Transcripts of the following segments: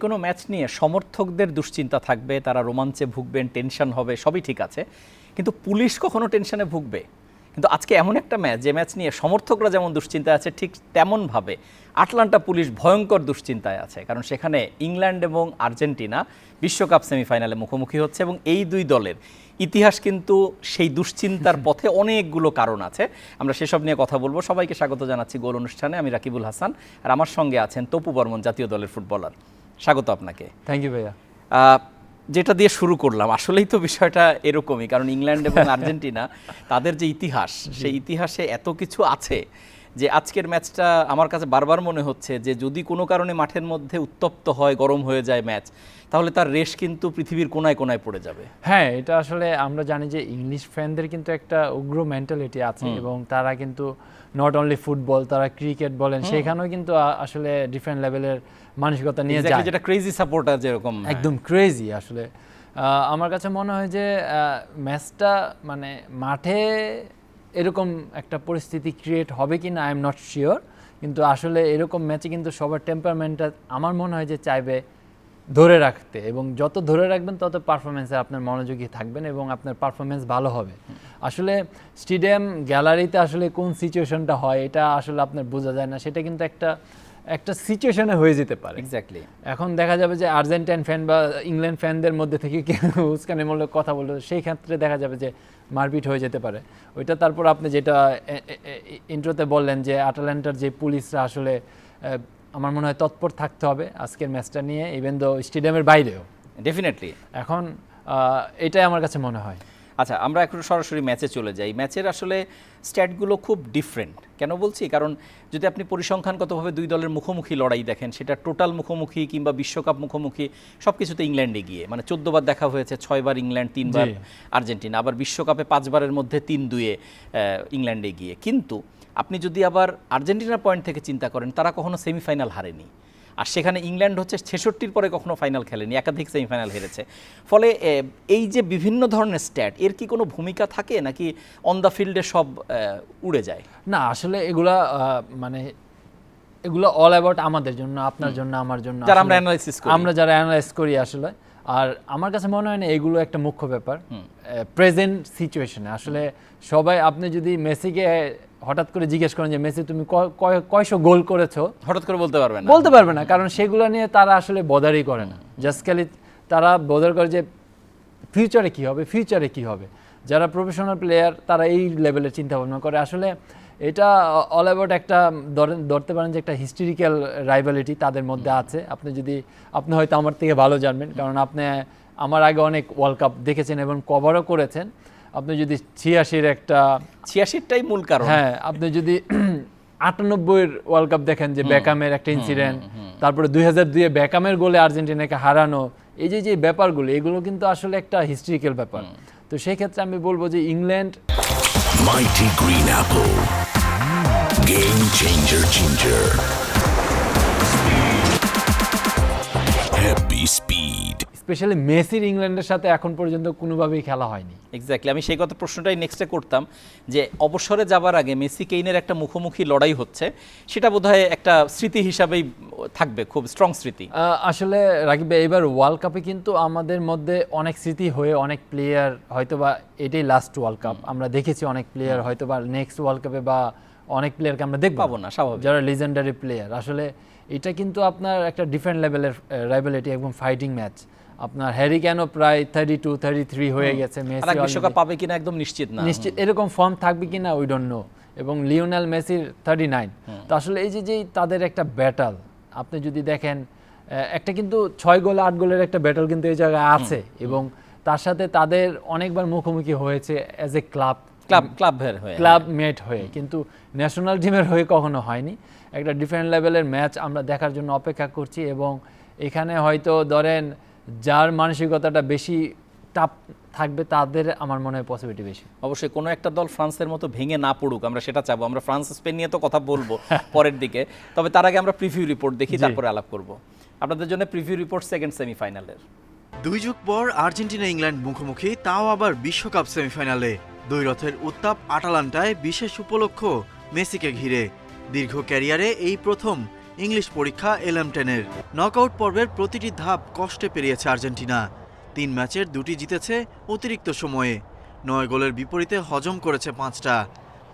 কোনো ম্যাচ নিয়ে সমর্থকদের দুশ্চিন্তা থাকবে, তারা রোমাঞ্চে ভুগবেন, টেনশন হবে, সবই ঠিক আছে, কিন্তু পুলিশ কখনো টেনশনে ভুগবে? কিন্তু আজকে এমন একটা ম্যাচ, যে ম্যাচ নিয়ে সমর্থকরা যেমন দুশ্চিন্তায় আছে, ঠিক তেমনভাবে আটলান্টা পুলিশ ভয়ঙ্কর দুশ্চিন্তায় আছে, কারণ সেখানে ইংল্যান্ড এবং আর্জেন্টিনা বিশ্বকাপ সেমিফাইনালে মুখোমুখি হচ্ছে এবং এই দুই দলের ইতিহাস কিন্তু সেই দুশ্চিন্তার পথে অনেকগুলো কারণ আছে। আমরা সেসব নিয়ে কথা বলবো। সবাইকে স্বাগত জানাচ্ছি গোল অনুষ্ঠানে। আমি রাকিবুল হাসান, আর আমার সঙ্গে আছেন তপু বর্মন, জাতীয় দলের ফুটবলার। স্বাগত আপনাকে। থ্যাংক ইউ ভাইয়া। যেটা দিয়ে শুরু করলাম, আসলেই তো বিষয়টা এরকমই, কারণ ইংল্যান্ড এবং আর্জেন্টিনা তাদের যে ইতিহাস, সেই ইতিহাসে এত কিছু আছে যে আজকের ম্যাচটা আমার কাছে বারবার মনে হচ্ছে যে যদি কোনো কারণে মাঠের মধ্যে উত্তপ্ত হয়, গরম হয়ে যায় ম্যাচ, তাহলে তার রেশ কিন্তু পৃথিবীর কোনায় কোনায় পড়ে যাবে। হ্যাঁ, এটা আসলে আমরা জানি যে ইংলিশ ফ্যানদের কিন্তু একটা উগ্র মেন্টালিটি আছে এবং তারা কিন্তু নট অনলি ফুটবল, তারা ক্রিকেট বলেন সেখানেও কিন্তু আসলে ডিফারেন্ট লেভেলের মানসিকতা নিয়ে যায়, যেটা ক্রেজি সাপোর্টার যেরকম, একদম ক্রেজি। আসলে আমার কাছে মনে হয় যে ম্যাচটা মানে মাঠে এরকম একটা পরিস্থিতি ক্রিয়েট হবে কি না আই এম নট শিওর, কিন্তু আসলে এরকম ম্যাচে কিন্তু সবার টেম্পারমেন্টটা আমার মনে হয় যে চাইবে ধরে রাখতে, এবং যত ধরে রাখবেন তত পারফরমেন্সে আপনার মনোযোগী থাকবেন এবং আপনার পারফরমেন্স ভালো হবে। আসলে স্টেডিয়াম গ্যালারিতে আসলে কোন সিচুয়েশনটা হয় এটা আসলে আপনার বোঝা যায় না, সেটা কিন্তু একটা সিচুয়েশনে হয়ে যেতে পারে। এক্স্যাক্টলি। এখন দেখা যাবে যে আর্জেন্টাইন ফ্যান বা ইংল্যান্ড ফ্যানদের মধ্যে থেকে কেউ উস্কানিমূলক কথা বললো, সেই ক্ষেত্রে দেখা যাবে যে মারপিট হয়ে যেতে পারে। ওইটা তারপর আপনি যেটা ইন্ট্রোতে বললেন যে আটালান্টার যে পুলিশরা আসলে আমার মনে হয় তৎপর থাকতে হবে আজকের ম্যাচটা নিয়ে, ইভেন দো স্টেডিয়ামের বাইরেও। ডেফিনেটলি। এখন এটাই আমার কাছে মনে হয়। আচ্ছা, আমরা এখন সরাসরি ম্যাচে চলে যাই। ম্যাচের আসলে স্ট্যাটগুলো খুব ডিফারেন্ট। কেন বলছি? কারণ যদি আপনি পরিসংখ্যানগতভাবে দুই দলের মুখোমুখি লড়াই দেখেন, সেটা টোটাল মুখোমুখি কিংবা বিশ্বকাপ মুখোমুখি সব কিছুতে ইংল্যান্ডে গিয়ে, মানে 14 বার দেখা হয়েছে, 6 বার ইংল্যান্ড, 3 বার আর্জেন্টিনা, আবার বিশ্বকাপে 5 বারের মধ্যে 3-2 ইংল্যান্ডে গিয়ে। কিন্তু আপনি যদি আবার আর্জেন্টিনার পয়েন্ট থেকে চিন্তা করেন, তারা কখনো সেমিফাইনাল হারেনি, আর সেখানে ইংল্যান্ড হচ্ছে 66-র পরে কখনো ফাইনাল খেলেনি, একাধিক সেমিফাইনাল হেরেছে। ফলে এই যে বিভিন্ন ধরনের স্ট্যাট, এর কি কোনো ভূমিকা থাকে নাকি অন দ্য ফিল্ডে সব উড়ে যায়? না, আসলে এগুলা মানে এগুলো অল অ্যাবাউট আমাদের জন্য, আপনার জন্য, আমার জন্য, যারা আমরা অ্যানালাইসিস করি, আমরা যারা অ্যানালাইজ করি আসলে। আর আমার কাছে মনে হয় না এগুলো একটা মুখ্য ব্যাপার প্রেজেন্ট সিচুয়েশনে। আসলে সবাই, আপনি যদি মেসিকে হঠাৎ করে জিজ্ঞেস করেন যে মেসি তুমি কয়শো গোল করেছো, হঠাৎ করে বলতে পারবে না, কারণ সেগুলো নিয়ে তারা আসলে বদারই করে না। জাস্ট খালি তারা বদার করে যে ফিউচারে কি হবে। যারা প্রফেশনাল প্লেয়ার তারা এই লেভেলের চিন্তা ভাবনা করে। আসলে এটা অল অ্যাবাউট একটা ধরতে পারেন যে একটা হিস্টোরিক্যাল রাইভালিটি তাদের মধ্যে আছে। আপনি হয়তো আমার থেকে ভালো জানবেন, কারণ আপনি আমার আগে অনেক ওয়ার্ল্ড কাপ দেখেছেন এবং কভারও করেছেন। আপনি যদি 86টাই মূল কারণ, হ্যাঁ, আপনি যদি 98-এর ওয়ার্ল্ড কাপ দেখেন যে বেকামের একটা ইনসিডেন্ট, তারপরে 2002-এ বেকামের গোলে আর্জেন্টিনাকে হারানো, এই যে ব্যাপারগুলো, এগুলো কিন্তু আসলে একটা হিস্ট্রিক্যাল ব্যাপার। তো সেই ক্ষেত্রে আমি বলবো যে England Mighty Green Apple Game Changer Ginger Happy Speed। Specially মেসির ইংল্যান্ডের সাথে এখন পর্যন্ত কোনোভাবেই খেলা হয়নি। এক্স্যাক্টলি। আমি সেই কথা প্রশ্নটাই নেক্সটে করতাম যে অবসরে যাবার আগে মেসি কেইনের একটা মুখোমুখি লড়াই হচ্ছে, সেটা বোধহয় একটা স্মৃতি হিসাবেই থাকবে, খুব স্ট্রং স্মৃতি। আসলে রাকিব ভাই, এবার ওয়ার্ল্ড কাপে কিন্তু আমাদের মধ্যে অনেক স্মৃতি হয়ে অনেক প্লেয়ার, হয়তোবা এটাই লাস্ট ওয়ার্ল্ড কাপ, আমরা দেখেছি অনেক প্লেয়ার, হয়তোবা নেক্সট ওয়ার্ল্ড কাপে বা অনেক প্লেয়ারকে আমরা দেখব না, স্বাভাবিক, যারা লিজেন্ডারি প্লেয়ার। আসলে এটা কিন্তু আপনার একটা ডিফারেন্ট লেভেলের রাইভালিটি এবং ফাইটিং ম্যাচ। আপনার হ্যারি কেনও প্রায় 32-33 হয়ে গেছে, মেসি বিশ্বকাপ পাবে কিনা একদম নিশ্চিত না, এরকম ফর্ম থাকবে কিনা উই ডোন্ট নো, এবং লিওনেল মেসির 39। তো আসলে এই যে তাদের একটা ব্যাটল, আপনি যদি দেখেন একটা কিন্তু 6 গোল 8 গোলের একটা ব্যাটল কিন্তু এই জায়গায় আছে, এবং তার সাথে তাদের অনেকবার মুখোমুখি হয়েছে অ্যাজ এ ক্লাব মেট হয়ে, কিন্তু ন্যাশনাল টিমের হয়ে কখনো হয়নি। একটা ডিফারেন্ট লেভেলের ম্যাচ আমরা দেখার জন্য অপেক্ষা করছি, এবং এখানে হয়তো ধরেন যার মানসিকতাটা বেশি টাফ থাকবে তাদের আমার মনে হয় পসিবিলিটি বেশি। অবশ্যই কোনো একটা দল ফ্রান্সের মতো ভেঙে না পড়ুক, আমরা সেটা চাবো। আমরা ফ্রান্স স্পেন নিয়ে তো কথা বলবো পরের দিকে, তবে তার আগে আমরা প্রিভিউ রিপোর্ট দেখি, তারপরে আলাপ করব। আপনাদের জন্য প্রিভিউ রিপোর্ট সেকেন্ড সেমিফাইনালের। 2 যুগ পর আর্জেন্টিনা ইংল্যান্ড মুখোমুখি, তাও আবার বিশ্বকাপ সেমিফাইনালে। দুই রথের উত্তাপ আটালান্টায় বিশেষ উপলক্ষ মেসিকে ঘিরে। দীর্ঘ ক্যারিয়ারে এই প্রথম ইংলিশ পরীক্ষা LM10-এর। নকআউট পর্বের প্রতিটি ধাপ কষ্টে পেরিয়েছে আর্জেন্টিনা। 3 ম্যাচের 2টি জিতেছে অতিরিক্ত সময়ে, 9 গোলের বিপরীতে হজম করেছে 5টা।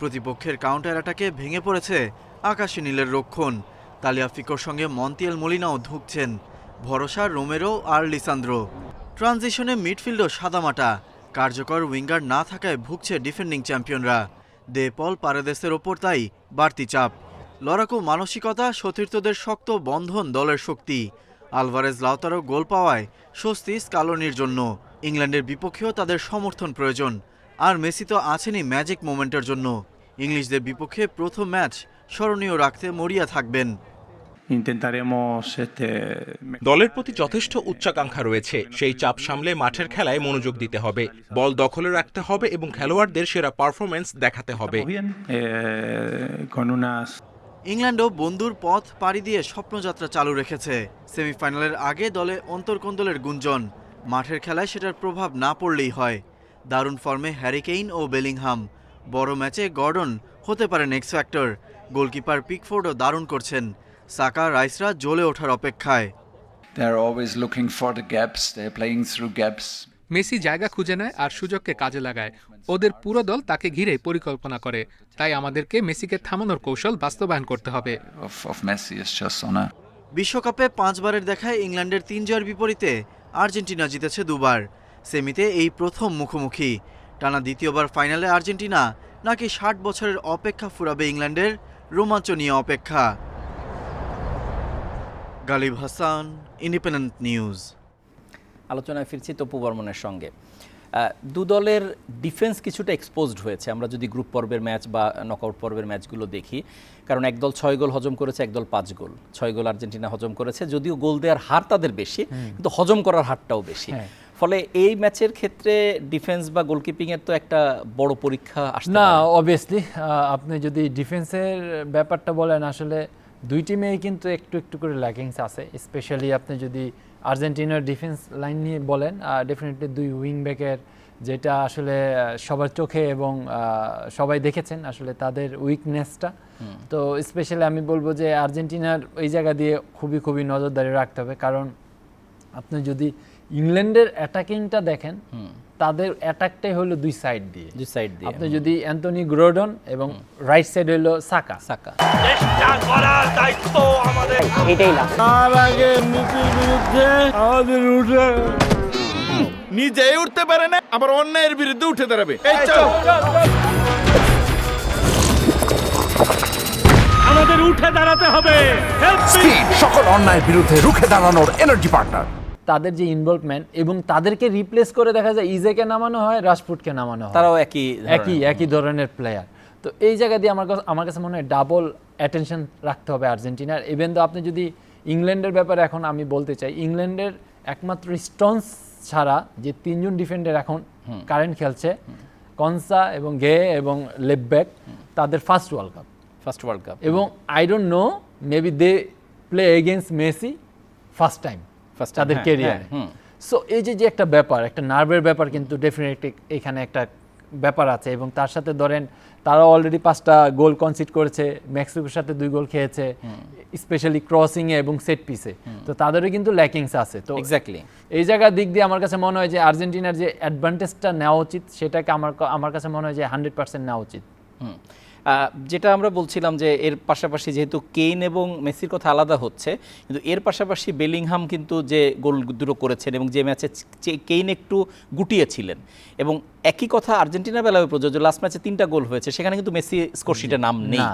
প্রতিপক্ষের কাউন্টার অ্যাটাকে ভেঙে পড়েছে আকাশী নীলের রক্ষণ। তালিয়াফিকোর সঙ্গে মন্তিয়াল মলিনাও ধুঁকছেন, ভরসা রোমেরো আর লিসান্দ্রো। ট্রানজিশনে মিডফিল্ডও সাদামাটা, কার্যকর উইঙ্গার না থাকায় ভুগছে ডিফেন্ডিং চ্যাম্পিয়নরা। দে পল পারেদেসের ওপর তাই বাড়তি চাপ। লড়াকু মানসিকতা, সতীর্থদের শক্ত বন্ধন দলের শক্তি। আলভারেজ লাউতারো গোল পাওয়ায় স্বস্তি স্কালোনির জন্য। ইংল্যান্ডের বিপক্ষেও তাদের সমর্থন প্রয়োজন, আর মেসি তো আছেনই ম্যাজিক মোমেন্টের জন্য। ইংলিশদের বিপক্ষে প্রথম ম্যাচ স্মরণীয় রাখতে মরিয়া থাকবেন। দলের প্রতি যথেষ্ট উচ্চাকাঙ্ক্ষা রয়েছে, সেই চাপ সামলে মাঠের খেলায় মনোযোগ দিতে হবে, বল দখলে রাখতে হবে এবং খেলোয়াড়দের সেরা পারফরমেন্স দেখাতে হবে। ইংল্যান্ডও বন্ধুর পথ পাড়ি দিয়ে স্বপ্নযাত্রা চালু রেখেছে। সেমিফাইনালের আগে দলে অন্তর্কন্দলের গুঞ্জন, মাঠের খেলায় সেটার প্রভাব না পড়লেই হয়। দারুণ ফর্মে হ্যারি কেইন ও বেলিংহাম, বড় ম্যাচে গর্ডন হতে পারেন এক্স ফ্যাক্টর। গোলকিপার পিকফোর্ডও দারুণ করছেন। সাকা, রাইসরা জ্বলে ওঠার অপেক্ষায়। মেসি জায়গা খুঁজে নেয় আর সুযোগকে কাজে লাগায়। ওদের পুরো দল তাকে ঘিরেই পরিকল্পনা করে, তাই আমাদেরকে মেসিকে থামানোর কৌশল বাস্তবায়ন করতে হবে। বিশ্বকাপে 5 বারের দেখায় ইংল্যান্ডের 3 জয়ের বিপরীতে আর্জেন্টিনা জিতেছে 2 বার। সেমিতে এই প্রথম মুখোমুখি। টানা দ্বিতীয়বার ফাইনালে আর্জেন্টিনা, নাকি 60 বছরের অপেক্ষা ফুরাবে ইংল্যান্ডের? রোমাঞ্চ নিয়ে অপেক্ষা। Ghalib Hasan, independent news. আলোচনায় ফিরছি তপু বর্মনের সঙ্গে। দু দলের ডিফেন্স কিছুটা এক্সপোজড হয়েছে আমরা যদি গ্রুপ পর্বের ম্যাচ বা নকআউট পর্বের ম্যাচগুলো দেখি, কারণ একদল 6 গোল হজম করেছে, একদল 5 গোল। 6 গোল আর্জেন্টিনা হজম করেছে, যদিও গোল দেওয়ার হার তাদের বেশি, কিন্তু হজম করার হারটাও বেশি। ফলে এই ম্যাচের ক্ষেত্রে ডিফেন্স বা গোলকিপিংয়ের তো একটা বড় পরীক্ষা আসছে না। অবভিয়াসলি আপনি যদি ডিফেন্সের ব্যাপারটা বলেন, আসলে দুই টিমেই কিন্তু একটু একটু করে ল্যাকিংস আছে। স্পেশালি আপনি যদি আর্জেন্টিনার ডিফেন্স লাইন নিয়ে বলেন, ডেফিনেটলি 2 উইং ব্যাকের, যেটা আসলে সবার চোখে এবং সবাই দেখেছেন আসলে তাদের উইকনেসটা। তো স্পেশালি আমি বলবো যে আর্জেন্টিনার ওই জায়গা দিয়ে খুবই নজরদারি রাখতে হবে, কারণ আপনি যদি ইংল্যান্ডের অ্যাটাকিংটা দেখেন, তাদের অ্যাটাকটাই হলো দুই সাইড দিয়ে। আপনি যদি অ্যান্টনি গ্রোডন এবং রাইট সাইড হলো সাকা। এটাই না নিজেই উঠতে পারে না, আবার অন্যায়ের বিরুদ্ধে উঠে দাঁড়াবে। এই চল, আমাদের উঠে দাঁড়াতে হবে। সকল অন্যায়ের বিরুদ্ধে রুখে দাঁড়ানোর এনার্জি পার্টনার। তাদের যে ইনভলভমেন্ট এবং তাদেরকে রিপ্লেস করে দেখা যায় ইজেকে নামানো হয়, রাশফুডকে নামানো হয়, তারাও একই ধরনের প্লেয়ার। তো এই জায়গা দিয়ে আমার কাছে মনে হয় ডাবল অ্যাটেনশন রাখতে হবে আর্জেন্টিনার। ইভেন তো আপনি যদি ইংল্যান্ডের ব্যাপারে এখন আমি বলতে চাই, ইংল্যান্ডের একমাত্র স্টোনস ছাড়া যে 3 জন ডিফেন্ডার এখন কারেন্ট খেলছে, কনসা এবং গে এবং লেফট, তাদের ফার্স্ট ওয়ার্ল্ড কাপ। এবং I don't know, maybe they play against Messi first time তাদের ক্যারিয়ারে। সো এই যে একটা ব্যাপার, একটা নার্ভের ব্যাপার কিন্তু ডেফিনেটলি এখানে একটা ব্যাপার আছে। এবং তার সাথে ধরেন তারা অলরেডি 5টা গোল কনসিড করেছে, মেক্সিকোর সাথে 2 গোল খেয়েছে, স্পেশালি ক্রসিংয়ে এবং সেট পিসে। তো তাদেরও কিন্তু ল্যাকিংস আছে। তো এক্স্যাক্টলি এই জায়গার দিক দিয়ে আমার কাছে মনে হয় যে আর্জেন্টিনার যে অ্যাডভান্টেজটা নেওয়া উচিত, সেটাকে আমার কাছে মনে হয় যে 100% নেওয়া উচিত। যেটা আমরা বলছিলাম যে এর পাশাপাশি যেহেতু কেইন এবং মেসির কথা আলাদা হচ্ছে, কিন্তু এর পাশাপাশি বেলিংহাম কিন্তু যে গোল দুটো করেছেন এবং যে ম্যাচে কেইন একটু গুটিয়েছিলেন, এবং একই কথা আর্জেন্টিনার বেলায় প্রযোজ্য। লাস্ট ম্যাচে 3টা গোল হয়েছে, সেখানে কিন্তু মেসি স্কোরশিটে নাম নেই।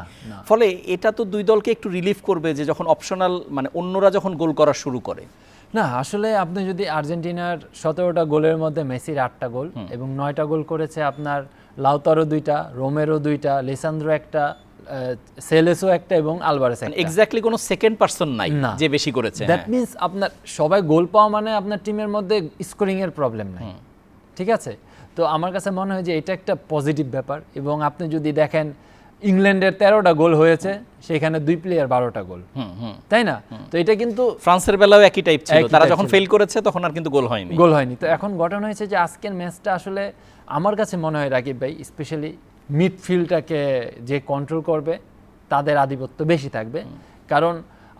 ফলে এটা তো দুই দলকে একটু রিলিফ করবে যে যখন অপশনাল, মানে অন্যরা যখন গোল করা শুরু করে। না, আসলে আপনি যদি আর্জেন্টিনার 17টা গোলের মধ্যে মেসির 8টা গোল এবং 9টা গোল করেছে আপনার লাউতারো 2টা, রোমেরো 2টা, লিসান্দ্রো 1টা, সেলেসো 1টা এবং আলভারেস 1টা। এক্স্যাক্টলি কোনো সেকেন্ড পারসন নাই যে বেশি করেছে। দ্যাট মিন্স আপনার সবাই গোল পাওয়া মানে আপনার টিমের মধ্যে স্কোরিং এর প্রবলেম নাই। ঠিক আছে, তো আমার কাছে মনে হয় যে এটা একটা পজিটিভ ব্যাপার। এবং আপনি যদি দেখেন ইংল্যান্ডের 13টা গোল হয়েছে, সেখানে 2 প্লেয়ার 12টা গোল, তাই না? তো এটা কিন্তু ফ্রান্সের বেলাও একই টাইপ ছিল, তারা যখন ফেল করেছে তখন আর কিন্তু গোল হয়নি। তো এখন ঘটনা হয়েছে যে আজকের ম্যাচটা আসলে আমার কাছে মনে হয় রাকিব ভাই, স্পেশালি মিডফিল্ডটাকে যে কন্ট্রোল করবে তাদের আধিপত্য বেশি থাকবে। কারণ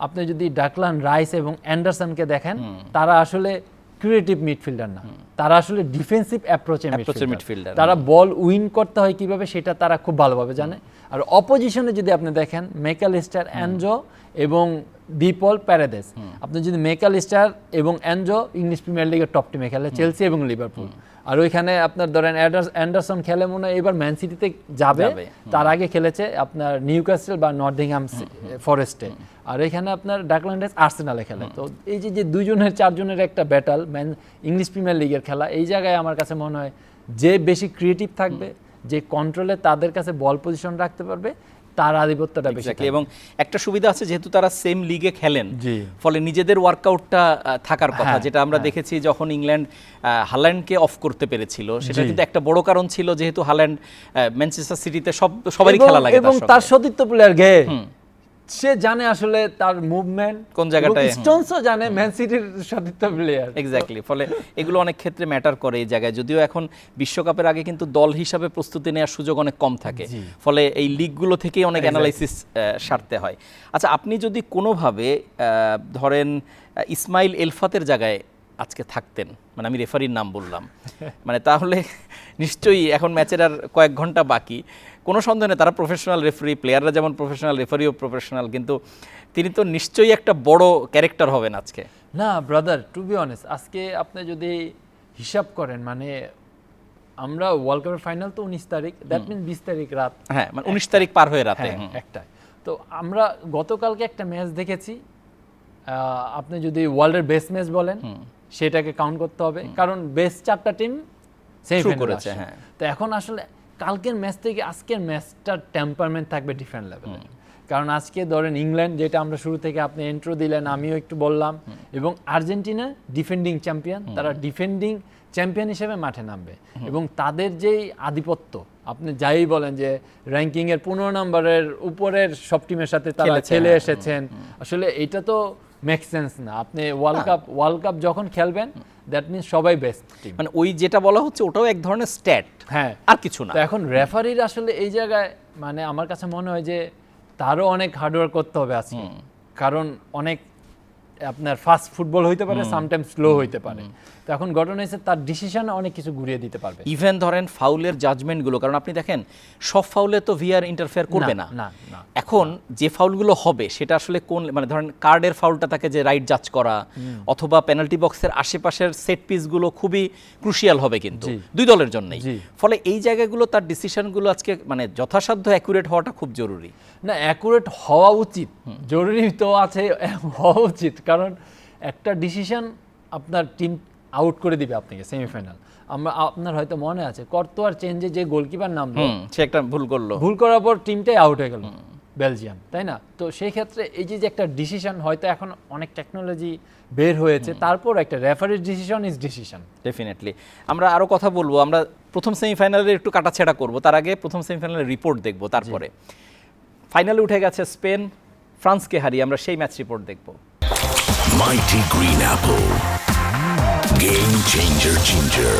আপনি যদি ডাকলান রাইস এবং অ্যান্ডারসনকে দেখেন, তারা আসলে ক্রিয়েটিভ মিডফিল্ডার না, তারা আসলে ডিফেন্সিভ অ্যাপ্রোচের মিডফিল্ডার। তারা বল উইন করতে হয় কিভাবে সেটা তারা খুব ভালোভাবে জানে। আর অপোজিশনে যদি আপনি দেখেন ম্যাকালিস্টার, অ্যানজো এবং ডিপল প্যারাদেস, আপনি যদি ম্যাকালিস্টার এবং অ্যানজো ইংলিশ প্রিমিয়ার লিগের টপ টিমে খেলে, চেলসি এবং লিভারপুল, আর ওইখানে আপনার ধরেন অ্যান্ডারসন খেলে মনে হয় এবার ম্যান সিটিতে যাবে, তার আগে খেলেছে আপনার নিউক্যাসল বা নটিংহাম ফরেস্টে, আর এখানে আপনার ডাকল্যান্ড রাইস আর্সেনালে খেলে। তো এই যে দুজনের চারজনের একটা ব্যাটল ইংলিশ প্রিমিয়ার লিগের খেলা, এই জায়গায় আমার কাছে মনে হয় যে বেশি ক্রিয়েটিভ থাকবে, যে কন্ট্রোলে তাদের কাছে বল পজিশন রাখতে পারবে, তার আধিপত্যটা বেশি থাকবে। এবং একটা সুবিধা আছে যেহেতু তারা সেম লিগে খেলেন, ফলে নিজেদের ওয়ার্কআউটটা থাকার কথা, যেটা আমরা দেখেছি যখন ইংল্যান্ড হাল্যান্ডকে অফ করতে পেরেছিল, সেটা কিন্তু একটা বড় কারণ ছিল, যেহেতু হাল্যান্ড ম্যানচেস্টার সিটিতে সবারই খেলা লাগে, এবং তার সতীর্থ প্লেয়ার গে সে জানে আসলে তার মুভমেন্ট কোন জায়গাটায়, স্টোনসও জানে ম্যান সিটির সতীর্থ প্লেয়ার। এক্স্যাক্টলি, ফলে এগুলো অনেক ক্ষেত্রে ম্যাটার করে এই জায়গায়। যদিও এখন বিশ্বকাপের আগে কিন্তু দল হিসাবে প্রস্তুতি নেওয়ার সুযোগ অনেক কম থাকে, ফলে এই লিগগুলো থেকেই অনেক অ্যানালাইসিস সারতে হয়। আচ্ছা, আপনি যদি কোনোভাবে ধরেন ইসমাইল এলফাতের জায়গায় আজকে থাকতেন, মানে আমি রেফারির নাম বললাম, মানে তাহলে নিশ্চয়ই এখন ম্যাচের আর কয়েক ঘন্টা বাকি, কোনো সন্দেহ নেই তারা প্রফেশনাল রেফারি, প্লেয়াররা যেমন প্রফেশনাল, রেফারিও প্রফেশনাল, কিন্তু তিনি তো নিশ্চয়ই একটা বড় ক্যারেক্টার হবেন আজকে। না ব্রাদার, টু বি অনেস্ট, আজকে আপনি যদি হিসাব করেন, মানে আমরা ওয়ার্ল্ড কাপের ফাইনাল তো 19 তারিখ, দ্যাট মিন 20 তারিখ রাত, হ্যাঁ মানে 19 তারিখ পার হয়ে রাতে একটা। তো আমরা গতকালকে একটা ম্যাচ দেখেছি, আপনি যদি ওয়ার্ল্ডের বেস্ট ম্যাচ বলেন সেটাকে কাউন্ট করতে হবে, কারণ বেস্ট 4টা টিম সেমিফাইনালে করেছে। হ্যাঁ, তো এখন আসলে কালকের ম্যাচ থেকে আজকের ম্যাচটার টেম্পারমেন্ট থাকবে ডিফারেন্ট লেভেলে, কারণ আজকে ধরেন ইংল্যান্ড, যেটা আমরা শুরু থেকে আপনি ইন্ট্রো দিলেন, আমিও একটু বললাম, এবং আর্জেন্টিনা ডিফেন্ডিং চ্যাম্পিয়ন, তারা ডিফেন্ডিং চ্যাম্পিয়ন হিসেবে মাঠে নামবে, এবং তাদের যেই আধিপত্য, আপনি যাই বলেন যে র্যাঙ্কিং এর 15 নম্বরের উপরের সব টিমের সাথে তারা খেলে এসেছেন, আসলে এটা তো মেক সেন্স না। আপনি ওয়ার্ল্ড কাপ যখন খেলবেন, দ্যাট মিন্স সবাই বেস্ট টিম, মানে ওই যেটা বলা হচ্ছে ওটাও এক ধরনের স্ট্যাট, হ্যাঁ, আর কিছু না। তো এখন রেফারির আসলে এই জায়গায়, মানে আমার কাছে মনে হয় যে তারও অনেক হার্ডওয়ার্ক করতে হবে আজকে, কারণ অনেক আপনার ফাস্ট ফুটবল হইতে পারে, সামটাইমস স্লো হইতে পারে। তো এখন ঘটনা হয়েছে তার ডিসিশনে অনেক কিছু ঘুরিয়ে দিতে পারবে। ইভেন ধরেন ফাউলের জাজমেন্টগুলো, কারণ আপনি দেখেন সব ফাউলে তো ভিআর ইন্টারফেয়ার করবে না। এখন যে ফাউলগুলো হবে সেটা আসলে কোন, মানে ধরেন কার্ডের ফাউলটা তাকে যে রাইট জাজ করা, অথবা পেনাল্টি বক্সের আশেপাশের সেট পিসগুলো খুবই ক্রুশিয়াল হবে কিন্তু দুই দলের জন্যই। ফলে এই জায়গাগুলো তার ডিসিশনগুলো আজকে মানে যথাসাধ্য অ্যাকুরেট হওয়াটা খুব জরুরি। না, অ্যাকুরেট হওয়া উচিত, জরুরি তো আছে, হওয়া উচিত, কারণ একটা ডিসিশন আপনার টিম আউট করে দিবে আপনাকে সেমিফাইনাল। আপনার হয়তো মনে আছে কর্তোয়ার চেঞ্জে যে গোলকিপার নামলো, সে একটা ভুল করার পর টিমটাই আউট হয়ে গেল, বেলজিয়াম, তাই না? তো সেই ক্ষেত্রে এই যে একটা ডিসিশন, হয়তো এখন অনেক টেকনোলজি বের হয়েছে, তারপর একটা রেফারির ডিসিশন ইজ ডিসিশন। ডেফিনেটলি আমরা আরও কথা বলবো, আমরা প্রথম সেমিফাইনালে একটু কাটাছেড়া করব, তার আগে প্রথম সেমিফাইনালের রিপোর্ট দেখব, তারপরে ফাইনালে উঠে গেছে স্পেন, ফ্রান্সকে হারিয়ে আমরা সেই ম্যাচ রিপোর্ট দেখব। Mighty Green Apple, Game Changer Ginger,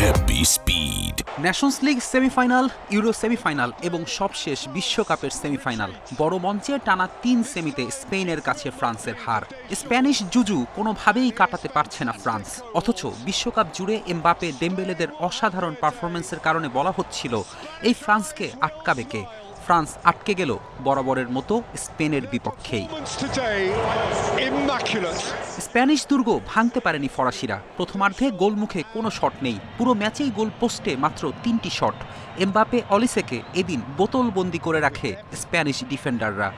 Happy Speed. Nations league semifinal, euro semifinal এবং সবশেষ বিশ্বকাপের সেমিফাইনাল, বড় মঞ্চে টানা 3 সেমিতে স্পেনের কাছে ফ্রান্সের হার। স্প্যানিশ জুজু কোনোভাবেই কাটাতে পারছে না ফ্রান্স, অথচ বিশ্বকাপ জুড়ে এমবাপে, ডেম্বেলেদের অসাধারণ পারফরমেন্সের কারণে বলা হচ্ছিল এই ফ্রান্সকে আটকাবে কে। ফ্রান্স আটকে গেল বরাবরের মতো স্পেনের বিপক্ষেই। স্প্যানিশ দুর্গ ভাঙতে পারেনি ফরাসিরা। প্রথমার্ধে গোলমুখে কোনো শট নেই, পুরো ম্যাচেই গোল পোস্টে মাত্র 3টি শট। এমবাপে, অলিসেকে এদিন বোতলবন্দি করে রাখে স্প্যানিশ ডিফেন্ডাররা।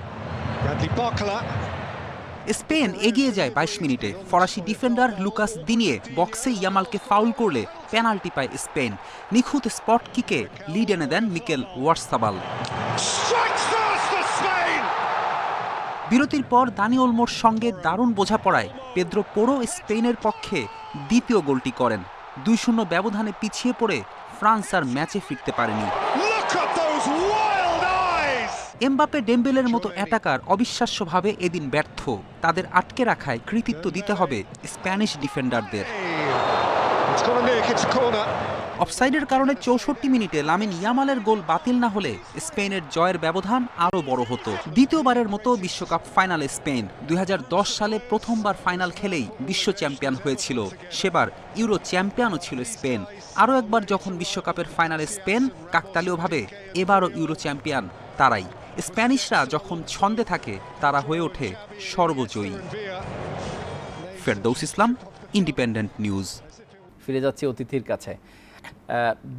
স্পেন এগিয়ে যায় 22 মিনিটে। ফরাসি ডিফেন্ডার লুকাস দিনিয়ে বক্সে ইয়ামালকে ফাউল করলে পেনাল্টি পায় স্পেন। নিখুঁত স্পট কিকে লিড এনে দেন মিকেল ওয়ারসাবাল। বিরতির পর দানি ওলমোর সঙ্গে দারুণ বোঝাপড়ায় পেদ্রো পোরো স্পেনের পক্ষে দ্বিতীয় গোলটি করেন। 2-0 ব্যবধানে পিছিয়ে পড়ে ফ্রান্স আর ম্যাচে ফিরতে পারেনি। এমবাপে, ডেম্বেলের মতো অ্যাটাকার অবিশ্বাস্যভাবে এদিন ব্যর্থ। তাদের আটকে রাখায় কৃতিত্ব দিতে হবে স্প্যানিশ ডিফেন্ডারদের। অফসাইডের কারণে 64 মিনিটে লামিন ইয়ামালের গোল বাতিল না হলে স্পেনের জয়ের ব্যবধান আরও বড় হতো। দ্বিতীয়বারের মতো বিশ্বকাপ ফাইনালে স্পেন 2010 সালে প্রথমবার ফাইনাল খেলেই বিশ্ব চ্যাম্পিয়ন হয়েছিল। সেবার ইউরো চ্যাম্পিয়নও ছিল স্পেন। আরও একবার যখন বিশ্বকাপের ফাইনালে স্পেন, কাকতালীয়ভাবে এবারও ইউরো চ্যাম্পিয়ন তারাই। স্প্যানিশরা যখন ছন্দে থাকে তারা হয়ে ওঠে সর্বজয়ী। ফেরদৌস ইসলাম, ইন্ডিপেন্ডেন্ট নিউজ। ফিরে যাচ্ছি অতিথির কাছে।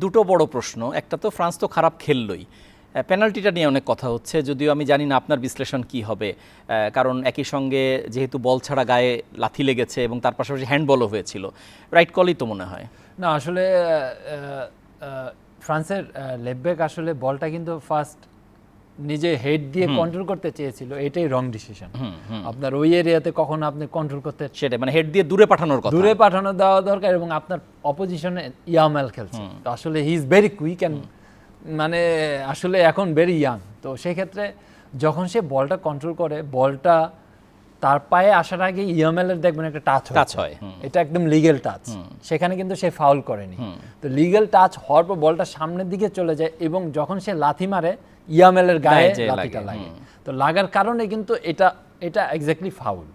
দুটো বড় প্রশ্ন, একটা তো ফ্রান্স তো খারাপ খেললই, পেনাল্টিটা নিয়ে অনেক কথা হচ্ছে, যদিও আমি জানি না আপনার বিশ্লেষণ কি হবে, কারণ একই সঙ্গে যেহেতু বল ছাড়া গায়ে লাথি লেগেছে এবং তার পাশাপাশি হ্যান্ডবলও হয়েছিল, রাইট কলই তো মনে হয়। না আসলে ফ্রান্সের লেফট আসলে বলটা কিন্তু ফার্স্ট নিজে হেড দিয়ে কন্ট্রোল করতে চেয়েছিল, এটাই রং ডিসিশন। আপনার ওই এরিয়াতে কখনো আপনি কন্ট্রোল করতে, সেটা মানে হেড দিয়ে দূরে পাঠানোর কথা, দূরে পাঠানো দেওয়া দরকার, এবং আপনার অপোজিশনে ইয়ামাল খেলছে, তো আসলে he is very quick and মানে আসলে এখন ভেরি ইয়াং, তো সেই ক্ষেত্রে যখন সে বলটা কন্ট্রোল করে, বলটা তার পায়ে আসার আগে ইয়ামালের দেখবেন একটা টাচ হয়, এটা একদম লিগ্যাল টাচ, সেখানে কিন্তু সে ফাউল করেনি। তো লিগ্যাল টাচ হওয়ার পর বলটা সামনের দিকে চলে যায় এবং যখন সে লাথি মারে ইয়ামালের গায়ে লাথিটা লাগে, তো লাগার কারণে কিন্তু এটা এক্স্যাক্টলি ফাউল।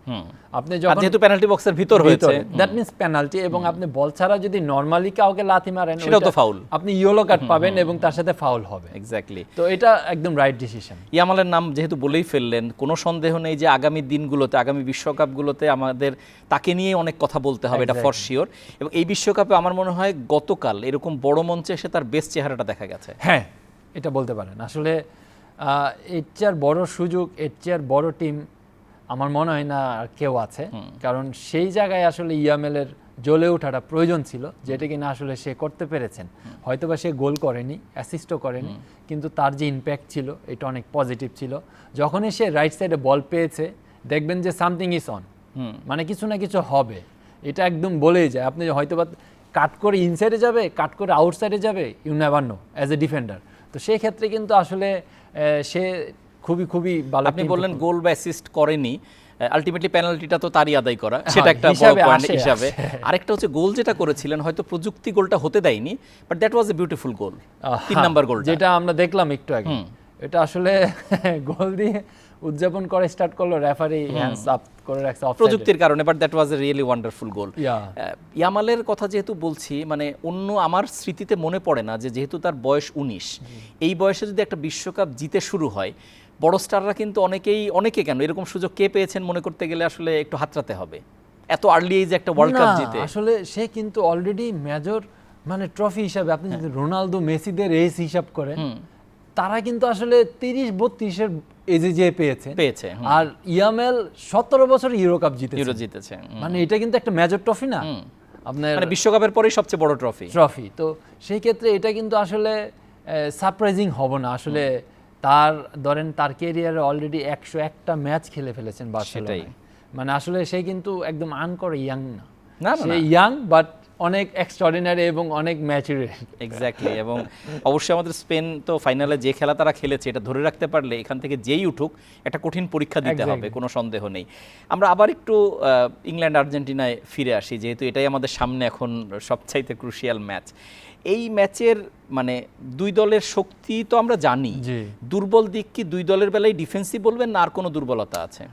আপনি যখন যেহেতু পেনাল্টি বক্সের ভিতর হয়েছে, দ্যাট মিন্স পেনাল্টি, এবং আপনি বল ছাড়া যদি নরমালি কাউকে লাথি মারেন সেটাও তো ফাউল, আপনি ইয়েলো কার্ড পাবেন এবং তার সাথে ফাউল হবে। এক্স্যাক্টলি, তো এটা একদম রাইট ডিসিশন। ইয়ামালের নাম যেহেতু বলেই ফেললেন, কোনো সন্দেহ নেই যে আগামী দিনগুলোতে, আগামী বিশ্বকাপগুলোতে আমাদের তাকে নিয়ে অনেক কথা বলতে হবে, এটা ফর শিওর। এবং এই বিশ্বকাপে আমার মনে হয় গতকাল এরকম বড় মঞ্চে এসে তার বেস্ট চেহারাটা দেখা গেছে। হ্যাঁ, এটা বলতে পারেন। আসলে এর চেয়ে বড় সুযোগ, এর চেয়ে বড় টিম আমার মনে হয় না আর কেউ আছে, কারণ সেই জায়গায় আসলে ইয়ামেলের জ্বলে ওঠাটা প্রয়োজন ছিল, যেটা কিনা আসলে সে করতে পেরেছেন। হয়তোবা সে গোল করেনি, অ্যাসিস্টও করেনি, কিন্তু তার যে ইম্প্যাক্ট ছিল এটা অনেক পজিটিভ ছিল। যখনই সে রাইট সাইডে বল পেয়েছে, দেখবেন যে সামথিং ইজ অন, মানে কিছু না কিছু হবে, এটা একদম বলেই যায়। আপনি হয়তোবা কাট করে ইনসাইডে যাবে, কাট করে আউটসাইডে যাবে, you never know as a defender. তো সেই ক্ষেত্রে কিন্তু আসলে সে খুবই ভালো। আপনি বললেন গোল বা অ্যাসিস্ট করেনি, আলটিমেটলি পেনাল্টিটা তো তারই আদায় করা, সেটা একটা বড় পয়েন্ট হিসাবে। আরেকটা হচ্ছে গোল যেটা করেছিলেন, হয়তো প্রযুক্তি গোলটা হতে দেয়নি, but that was a beautiful goal, 3 number goal যেটা আমরা দেখলাম একটু আগে, এটা আসলে গোল দিয়ে উদযাপন করে স্টার্ট করলো, রেফারি হ্যান্ডস আপ করে রাখছে প্রযুক্তির কারণে, but that was a really wonderful goal. ইয়ামালের কথা যেহেতু বলছি, মানে অন্য আমার স্মৃতিতে মনে পড়ে না যে যেহেতু তার বয়স 19, এই বয়সে যদি একটা বিশ্বকাপ জিতে শুরু হয়, বড় স্টাররা কিন্তু অনেকে কেন এরকম সুযোগ কে পেয়েছেন মনে করতে গেলে আসলে একটু হাতড়াতে হবে, এত আর্লি এজে একটা ওয়ার্ল্ড কাপ জিতে। আসলে সে কিন্তু অলরেডি মেজর মানে ট্রফি হিসাবে, আপনি যদি রোনালদো মেসিদের রেস হিসাব করেন, তারা কিন্তু আসলে 30-32 এজে যে পেয়েছে, আর ইয়ামেল 17 বছর ইউরো কাপ জিতেছে, মানে এটা কিন্তু একটা মেজর ট্রফি না, আপনার মানে বিশ্বকাপের পরেই সবচেয়ে বড় ট্রফি। তো সেই ক্ষেত্রে এটা কিন্তু আসলে সারপ্রাইজিং হবে না আসলে। তার ধরেন তার ক্যারিয়ারে অলরেডি 101টা ম্যাচ খেলে ফেলেছেন বার্সেলোনায়, মানে আসলে সে কিন্তু একদম আনকরে ইয়াং না, সে ইয়াং বাট অনেক এক্সট্রাঅর্ডিনারি এবং অনেক ম্যাচুরেট। এক্স্যাক্টলি, এবং অবশ্যই আমাদের স্পেন তো ফাইনালে যে খেলা তারা খেলেছে, এটা ধরে রাখতে পারলে এখান থেকে যেই উঠুক একটা কঠিন পরীক্ষা দিতে হবে, কোনো সন্দেহ নেই। আমরা আবার একটু ইংল্যান্ড আর্জেন্টিনায় ফিরে আসি, যেহেতু এটাই আমাদের সামনে এখন সবচাইতে ক্রুশিয়াল ম্যাচ। এই ম্যাচের মানে দুই দলের শক্তি তো আমরা জানি, দুর্বল দিক কি দুই দলের বেলায় ডিফেন্সিভ বলবেন না আর কোনো দুর্বলতা আছে?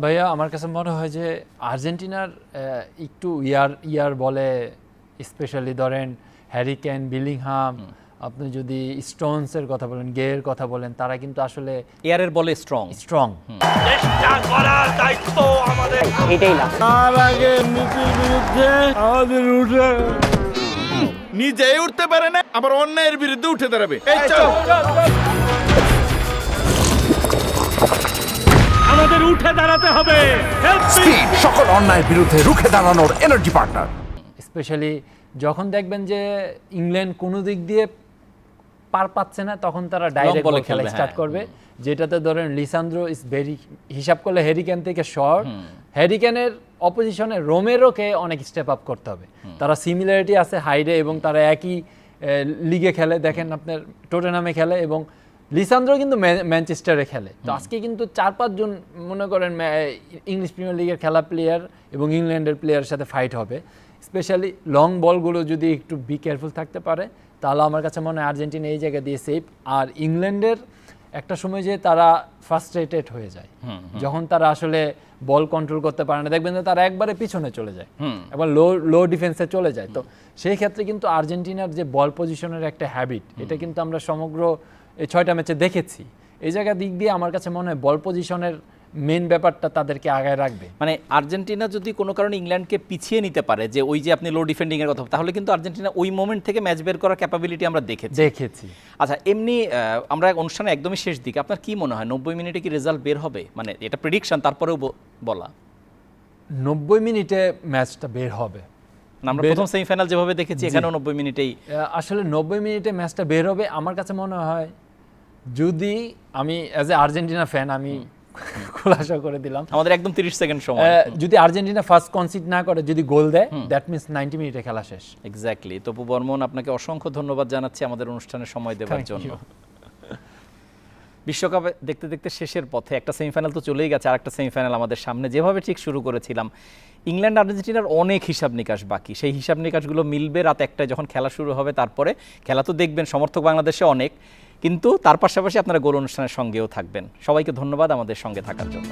ভাইয়া আমার কাছে মনে হয় যে আর্জেন্টিনার একটু ইয়ার বলে, স্পেশালি ধরেন হ্যারি কেন, বিলিংহাম, আপনি যদি স্টোনসের কথা বলেন, গেয়ের কথা বলেন, তারা কিন্তু আসলে এয়ারের বলে স্ট্রং। চেষ্টা করার দায়িত্ব আমাদের, এটাই লাগছে। তার আগে মেসির বিরুদ্ধে আমাদের উঠে নিজেই উঠতে পারে না, আবার অন্যের বিরুদ্ধে উঠে দাঁড়াবে। এই চল, আমাদের উঠে দাঁড়াতে হবে। স্পিড, সকল অন্যায়ের বিরুদ্ধে রুখে দাঁড়ানোর এনার্জি পার্টনার। স্পেশালি যখন দেখবেন যে ইংল্যান্ড কোনো দিক দিয়ে পার পাচ্ছে না, তখন তারা ডাইরেক্ট বল খেলা স্টার্ট করবে, যেটাতে ধরেন লিসান্দ্রো ইজ ভেরি, হিসাব করলে হ্যারি কেন থেকে শর্ট, হ্যারি কেনের অপোজিশনে রোমেরোকে অনেক স্টেপ আপ করতে হবে। তারা সিমিলারিটি আছে হাইডে, এবং তারা একই লিগে খেলে, দেখেন আপনার টটেনহামে খেলে, এবং লিসান্দ্রো কিন্তু ম্যানচেস্টারে খেলে। তো আজকে কিন্তু 4-5 জন মনে করেন ইংলিশ প্রিমিয়ার লিগের খেলা প্লেয়ার এবং ইংল্যান্ডের প্লেয়ারের সাথে ফাইট হবে, স্পেশালি লং বলগুলো যদি একটু বি কেয়ারফুল থাকতে পারে তাহলে আমার কাছে মনে হয় আর্জেন্টিনা এই জায়গা দিয়ে সেফ। আর ইংল্যান্ডের একটা সময় যে তারা ফ্রাস্ট্রেটেড হয়ে যায় যখন তারা আসলে বল কন্ট্রোল করতে পারে না, দেখবেন যে তারা একবারে পিছনে চলে যায়, এবার লো ডিফেন্সে চলে যায়। তো সেই ক্ষেত্রে কিন্তু আর্জেন্টিনার যে বল পজিশনের একটা হ্যাবিট, এটা কিন্তু আমরা সমগ্র এই 6টা ম্যাচে দেখেছি। এই জায়গা দিক দিয়ে আমার কাছে মনে হয় বল পজিশনের মেন ব্যাপারটা তাদেরকে আগায় রাখবে। মানে আর্জেন্টিনা যদি কোনো কারণে ইংল্যান্ডকে পিছিয়ে নিতে পারে, যে ওই যে আপনি লো ডিফেন্ডিং এর কথা, তাহলে কিন্তু আর্জেন্টিনা ওই মোমেন্ট থেকে ম্যাচ বের করার ক্যাপাবিলিটি আমরা দেখেছি। আচ্ছা, এমনি আমরা অনুষ্ঠানে একদমই শেষ দিকে, আপনার কি মনে হয় 90 মিনিটে কি রেজাল্ট বের হবে? মানে এটা প্রেডিকশন, তারপরেও বলা 90 মিনিটে ম্যাচটা বের হবে। আমরা প্রথম সেমিফাইনাল যেভাবে দেখেছি এখানেও 90 মিনিটেই আসলে 90 মিনিটে ম্যাচটা বের হবে। আমার কাছে মনে হয়, যদি আমি অ্যাজ এ আর্জেন্টিনা ফ্যান আমি খোলাসা করে দিলাম, আমাদের একদম 30 সেকেন্ড সময়, যদি আর্জেন্টিনা ফার্স্ট কনসিড না করে, যদি গোল দেয়, দ্যাট মিন্স 90 মিনিটে খেলা শেষ। এক্স্যাক্টলি। তপু বর্মন, আপনাকে অসংখ্য ধন্যবাদ জানাচ্ছি আমাদের অনুষ্ঠানে সময় দেওয়ার জন্য। বিশ্বকাপে দেখতে দেখতে শেষের পথে, একটা সেমিফাইনাল তো চলেই গেছে, আর একটা সেমিফাইনাল আমাদের সামনে। যেভাবে ঠিক শুরু করেছিলাম, ইংল্যান্ড আর্জেন্টিনার অনেক হিসাব নিকাশ বাকি, সেই হিসাব নিকাশগুলো মিলবে রাত 1টায় যখন খেলা শুরু হবে। তারপরে খেলা তো দেখবেন সমর্থক বাংলাদেশে অনেক, কিন্তু তার পাশাপাশি আপনারা গোল অনুষ্ঠানের সঙ্গেও থাকবেন। সবাইকে ধন্যবাদ আমাদের সঙ্গে থাকার জন্য।